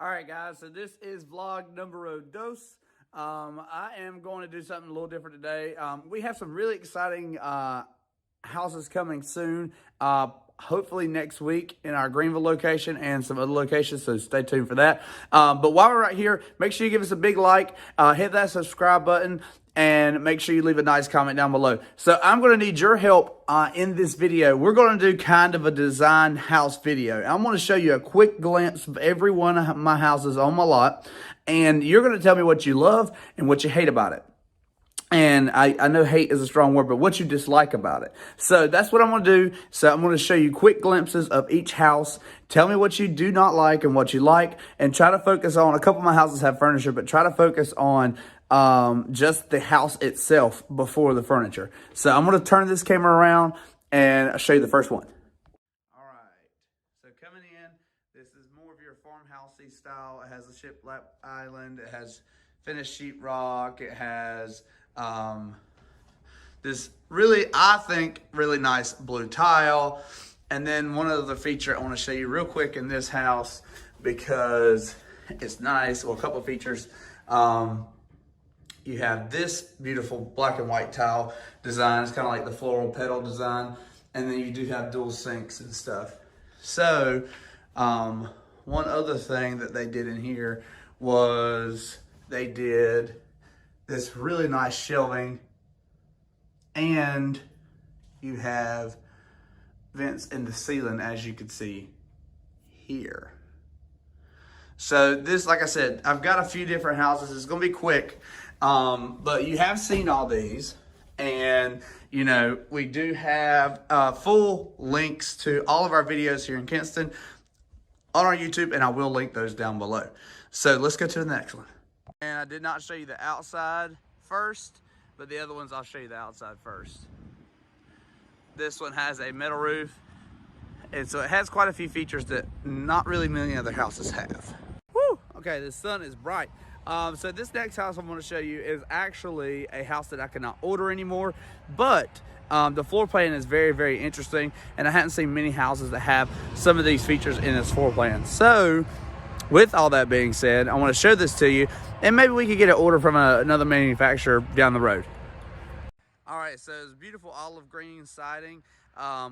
All right, guys, so this is vlog numero dos. I am going to do something a little different today. We have some really exciting houses coming soon, hopefully next week in our Greenville location and some other locations, so stay tuned for that. But while we're right here, make sure you give us a big like, hit that subscribe button, and make sure you leave a nice comment down below. So I'm going to need your help in this video. We're going to do kind of a design house video. I'm going to show you a quick glimpse of every one of my houses on my lot, and you're going to tell me what you love and what you hate about it. And I know hate is a strong word, but what you dislike about it. So that's what I'm going to do. So I'm going to show you quick glimpses of each house. Tell me what you do not like and what you like, and try to focus on, a couple of my houses have furniture, but try to focus on just the house itself before the furniture. So I'm going to turn this camera around and I'll show you the first one. All right. So coming in, this is more of your farmhousey style. It has a shiplap island. It has finished sheetrock. It has this really, I think, really nice blue tile. And then one other feature I want to show you real quick in this house because it's nice. Well, a couple of features. You have this beautiful black and white tile design. It's kind of like the floral petal design. And then you do have dual sinks and stuff. So one other thing that they did in here was they did this really nice shelving, and you have vents in the ceiling, as you can see here. So this, like I said, I've got a few different houses. It's gonna be quick, but you have seen all these, and you know, we do have full links to all of our videos here in Kinston on our YouTube, and I will link those down below. So let's go to the next one. And I did not show you the outside first, but the other ones I'll show you the outside first. This one has a metal roof, and so it has quite a few features that not really many other houses have. Woo! Okay, the sun is bright. So this next house I'm going to show you is actually a house that I cannot order anymore, but the floor plan is very, very interesting, and I hadn't seen many houses that have some of these features in this floor plan. So with all that being said, I want to show this to you, and maybe we could get an order from another manufacturer down the road. All right, so it's beautiful olive green siding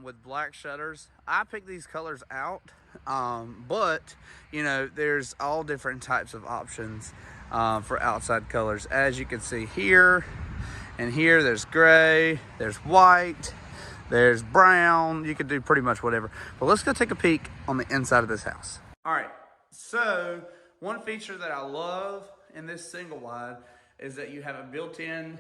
with black shutters. I picked these colors out, but you know, there's all different types of options for outside colors. As you can see here and here, there's gray, there's white, there's brown. You can do pretty much whatever. But let's go take a peek on the inside of this house. All right, so one feature that I love in this single wide is that you have a built-in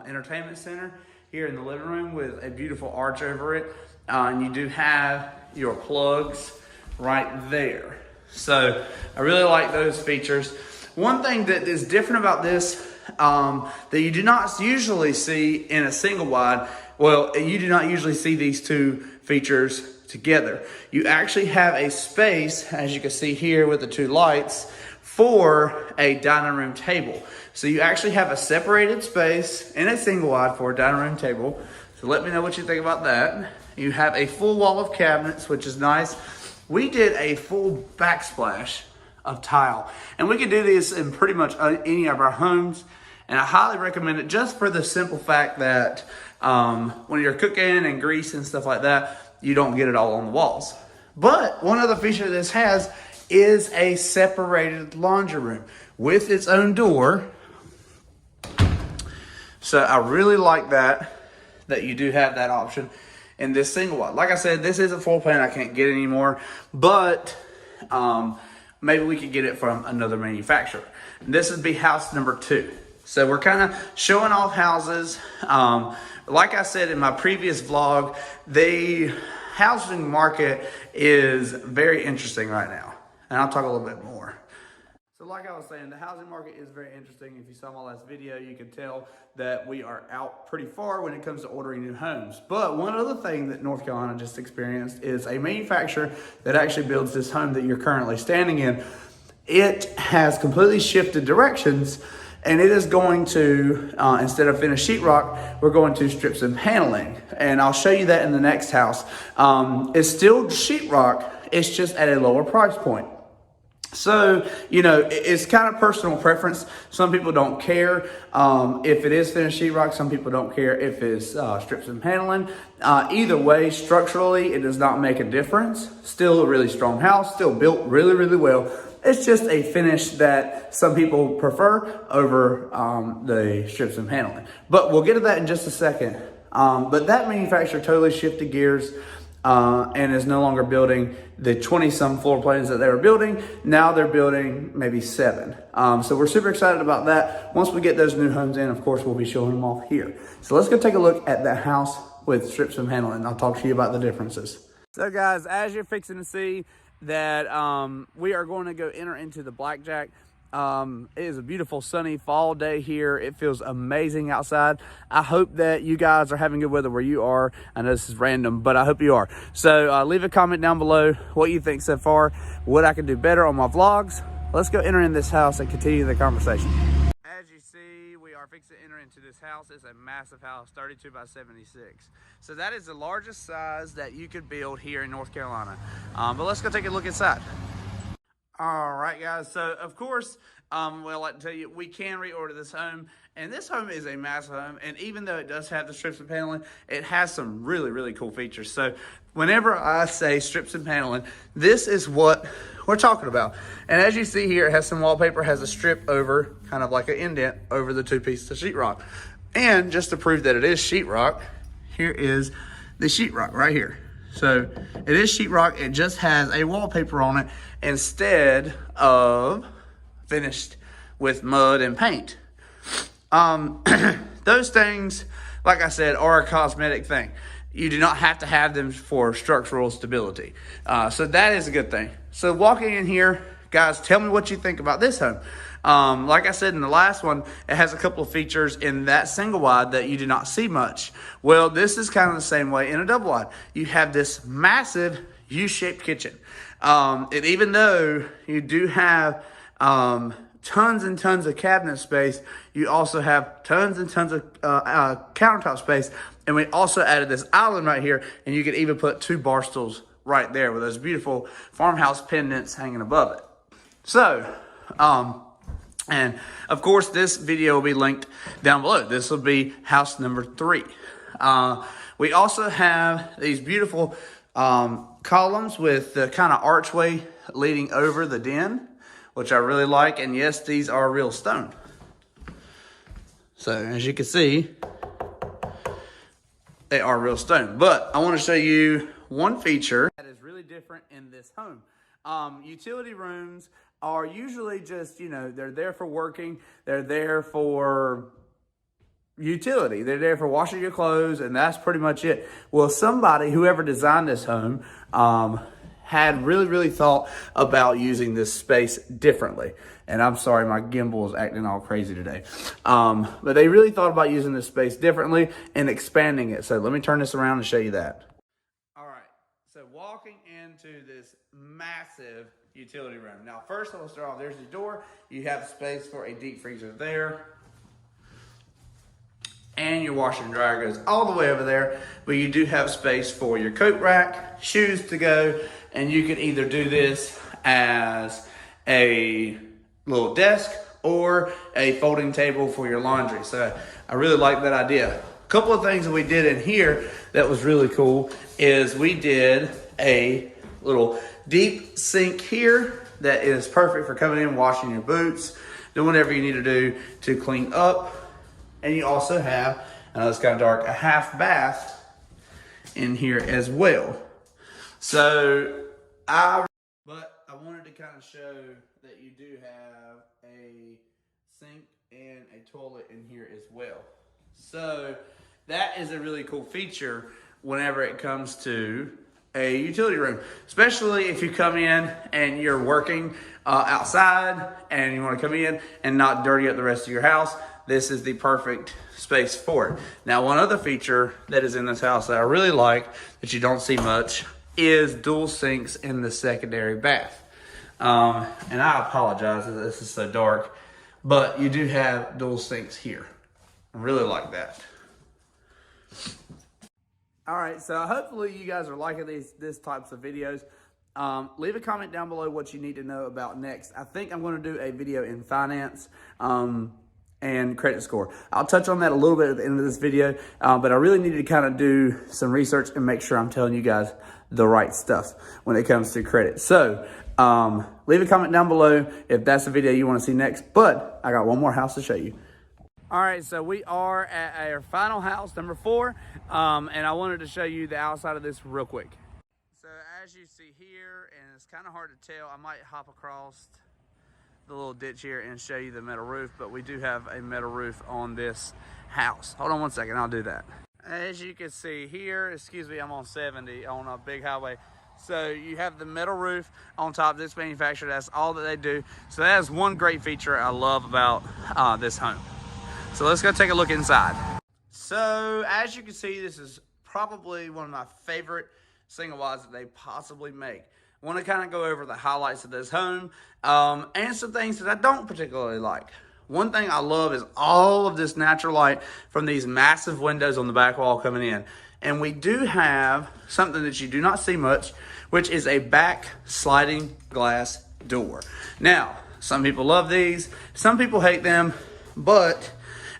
entertainment center here in the living room with a beautiful arch over it. And you do have your plugs right there. So I really like those features. One thing that is different about this that you do not usually see in a single wide, well, you do not usually see these two features together. You actually have a space, as you can see here with the two lights, for a dining room table. So you actually have a separated space in a single wide for a dining room table. So let me know what you think about that. You have a full wall of cabinets, which is nice. We did a full backsplash of tile, and we could do this in pretty much any of our homes. And I highly recommend it just for the simple fact that when you're cooking and grease and stuff like that, you don't get it all on the walls. But one other feature this has is a separated laundry room with its own door. So I really like that you do have that option in this single wide. Like I said, this is a floor plan I can't get anymore, but maybe we could get it from another manufacturer. And this would be house number 2. So we're kind of showing off houses. Like I said in my previous vlog, the housing market is very interesting right now. And I'll talk a little bit more. So like I was saying, the housing market is very interesting. If you saw my last video, you could tell that we are out pretty far when it comes to ordering new homes. But one other thing that North Carolina just experienced is a manufacturer that actually builds this home that you're currently standing in. It has completely shifted directions, and it is going to, instead of finished sheetrock, we're going to strip some paneling. And I'll show you that in the next house. It's still sheetrock, it's just at a lower price point. So, you know, it's kind of personal preference. Some people don't care if it is finished sheetrock. Some people don't care if it's strips and paneling. Either way, structurally, it does not make a difference. Still a really strong house, still built really, really well. It's just a finish that some people prefer over the strips and paneling. But we'll get to that in just a second. But that manufacturer totally shifted gears and is no longer building the 20-some floor plans that they were building. Now they're building maybe 7. So we're super excited about that. Once we get those new homes in, of course, we'll be showing them off here. So let's go take a look at that house with strips and paneling. I'll talk to you about the differences. So guys, as you're fixing to see that we are going to go enter into the Blackjack. It is a beautiful sunny fall day here. It feels amazing outside. I hope that you guys are having good weather where you are. I know this is random, but I hope you are. So leave a comment down below what you think so far, what I can do better on my vlogs. Let's go enter in this house and continue the conversation. As you see, we are fixing to enter into this house. It's a massive house, 32 by 76. So that is the largest size that you could build here in North Carolina. But let's go take a look inside. All right, guys. So, of course, well, I'd like to tell you, we can reorder this home. And this home is a massive home. And even though it does have the strips and paneling, it has some really, really cool features. So, whenever I say strips and paneling, this is what we're talking about. And as you see here, it has some wallpaper, has a strip over, kind of like an indent, over the 2 pieces of sheetrock. And just to prove that it is sheetrock, here is the sheetrock right here. So it is sheetrock. It just has a wallpaper on it instead of finished with mud and paint. Those things, like I said, are a cosmetic thing. You do not have to have them for structural stability. So that is a good thing. So walking in here, guys, tell me what you think about this home. Like I said in the last one, it has a couple of features in that single wide that you do not see much. Well, this is kind of the same way in a double wide. You have this massive U-shaped kitchen. And even though you do have tons and tons of cabinet space, you also have tons and tons of countertop space. And we also added this island right here, and you could even put 2 bar stools right there with those beautiful farmhouse pendants hanging above it. So, and of course, this video will be linked down below. This will be house number 3. We also have these beautiful columns with the kind of archway leading over the den, which I really like. And yes, these are real stone. So as you can see, they are real stone. But I want to show you one feature that is really different in this home. Utility rooms are usually just, you know, they're there for working. They're there for utility. They're there for washing your clothes, and that's pretty much it. Well, somebody, whoever designed this home, had really thought about using this space differently. And I'm sorry, my gimbal is acting all crazy today. But they really thought about using this space differently and expanding it. So let me turn this around and show you that. All right, so walking into this massive utility room. Now, first I'm gonna start off, there's the door. You have space for a deep freezer there. And your washer and dryer goes all the way over there, but you do have space for your coat rack, shoes to go, and you can either do this as a little desk or a folding table for your laundry. So I really like that idea. A couple of things that we did in here that was really cool is we did a little deep sink here that is perfect for coming in, washing your boots, doing whatever you need to do to clean up. And you also have, I know it's kind of dark, a half bath in here as well. But I wanted to kind of show that you do have a sink and a toilet in here as well. So that is a really cool feature whenever it comes to a utility room, especially if you come in and you're working outside and you want to come in and not dirty up the rest of your house. This is the perfect space for it. Now, one other feature that is in this house that I really like that you don't see much is dual sinks in the secondary bath. And I apologize that this is so dark, but you do have dual sinks here. I really like that. All right, so hopefully you guys are liking these types of videos. Leave a comment down below what you need to know about next. I think I'm going to do a video in finance and credit score. I'll touch on that a little bit at the end of this video, but I really need to kind of do some research and make sure I'm telling you guys the right stuff when it comes to credit. So leave a comment down below if that's the video you want to see next, but I got one more house to show you. All right, so we are at our final house, number 4, and I wanted to show you the outside of this real quick. So as you see here, and it's kind of hard to tell, I might hop across the little ditch here and show you the metal roof, but we do have a metal roof on this house. Hold on one second, I'll do that. As you can see here, excuse me, I'm on 70 on a big highway. So you have the metal roof on top of this manufacturer. That's all that they do. So that is one great feature I love about this home. So let's go take a look inside. So as you can see, this is probably one of my favorite single wides that they possibly make. I want to kind of go over the highlights of this home and some things that I don't particularly like. One thing I love is all of this natural light from these massive windows on the back wall coming in. And we do have something that you do not see much, which is a back sliding glass door. Now, some people love these, some people hate them, but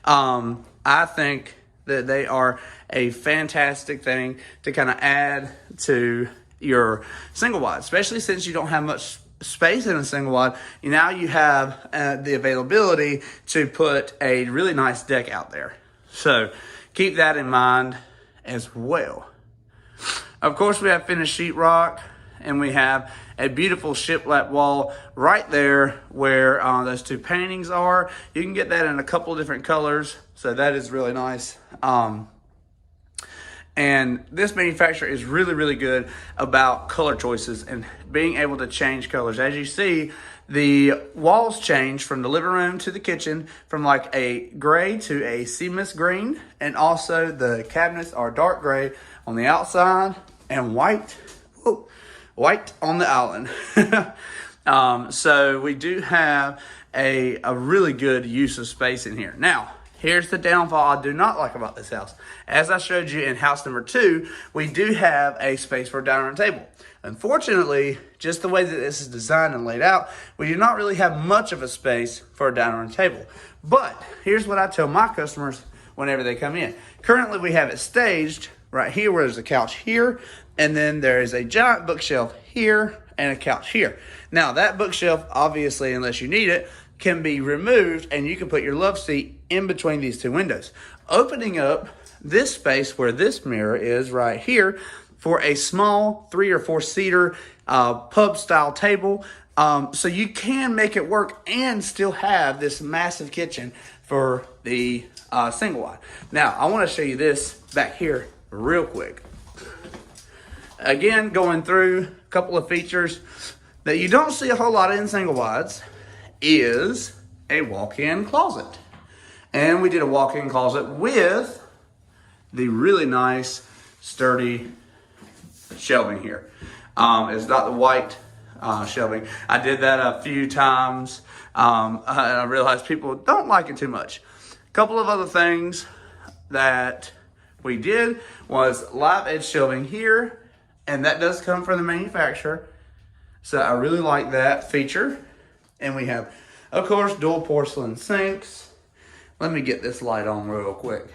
I think that they are a fantastic thing to kind of add to your single wide, especially since you don't have much space in a single wide. Now you have the availability to put a really nice deck out there. So keep that in mind as well. Of course, we have finished sheetrock, and we have a beautiful shiplap wall right there where those 2 paintings are. You can get that in a couple of different colors, so that is really nice. And this manufacturer is really, really good about color choices and being able to change colors. As you see, the walls change from the living room to the kitchen from like a gray to a sea mist green. And also the cabinets are dark gray on the outside and white. Whoa, white on the island. So we do have a really good use of space in here. Now, here's the downfall I do not like about this house. As I showed you in house number 2, we do have a space for a dining room table. Unfortunately, just the way that this is designed and laid out, we do not really have much of a space for a dining room table. But here's what I tell my customers whenever they come in. Currently, we have it staged right here where there's a couch here, and then there is a giant bookshelf here and a couch here. Now, that bookshelf, obviously, unless you need it, can be removed, and you can put your love seat in between these 2 windows, opening up this space where this mirror is right here for a small 3 or 4 seater pub style table. So you can make it work and still have this massive kitchen for the single wide. Now, I want to show you this back here real quick. Again, going through a couple of features that you don't see a whole lot in single wides is a walk-in closet. And we did a walk-in closet with the really nice, sturdy shelving here. It's not the white shelving. I did that a few times. I realized people don't like it too much. A couple of other things that we did was live edge shelving here, and that does come from the manufacturer. So I really like that feature. And we have, of course, dual porcelain sinks. Let me get this light on real quick.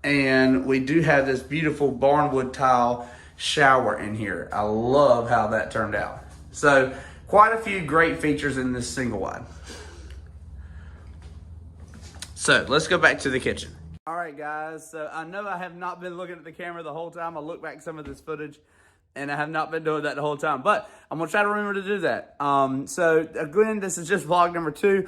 And we do have this beautiful barnwood tile shower in here. I love how that turned out. So quite a few great features in this single wide. So let's go back to the kitchen. All right, guys. So I know I have not been looking at the camera the whole time. I look back some of this footage, and I have not been doing that the whole time, but I'm gonna try to remember to do that. So again, this is just vlog number 2.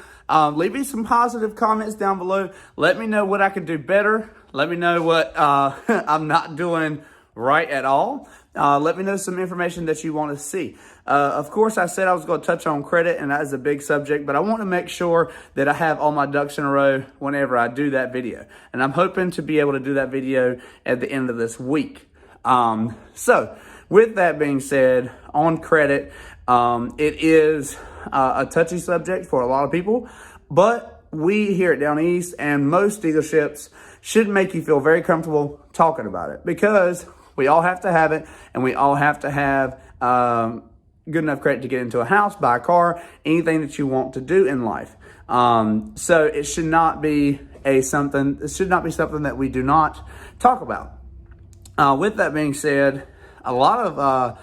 Leave me some positive comments down below. Let me know what I could do better. Let me know what I'm not doing right at all. Let me know some information that you want to see. Of course, I said I was going to touch on credit, and that is a big subject, but I want to make sure that I have all my ducks in a row whenever I do that video. And I'm hoping to be able to do that video at the end of this week. So with that being said, on credit, it is a touchy subject for a lot of people, but we here at Down East and most dealerships should make you feel very comfortable talking about it, because We all have to have it, and we all have to have good enough credit to get into a house, buy a car, anything that you want to do in life. So it should not be something that we do not talk about. With that being said, a lot of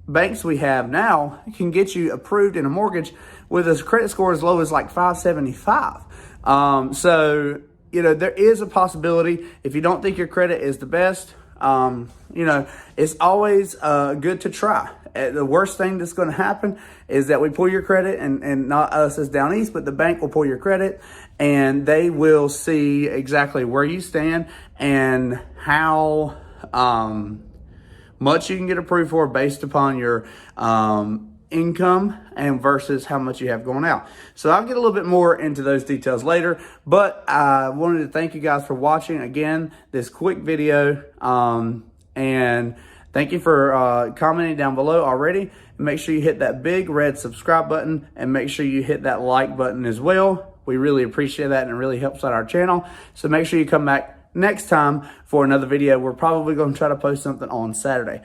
banks we have now can get you approved in a mortgage with a credit score as low as like 575. So, there is a possibility. If you don't think your credit is the best, it's always good to try. The worst thing that's going to happen is that we pull your credit, and not us as Down East, but the bank will pull your credit, and they will see exactly where you stand and how much you can get approved for based upon your income and versus how much you have going out. So I'll get a little bit more into those details later, but I wanted to thank you guys for watching again this quick video, and thank you for commenting down below already. Make sure you hit that big red subscribe button, and make sure you hit that like button as well. We really appreciate that, and it really helps out our channel. So make sure you come back next time for another video. We're probably going to try to post something on Saturday.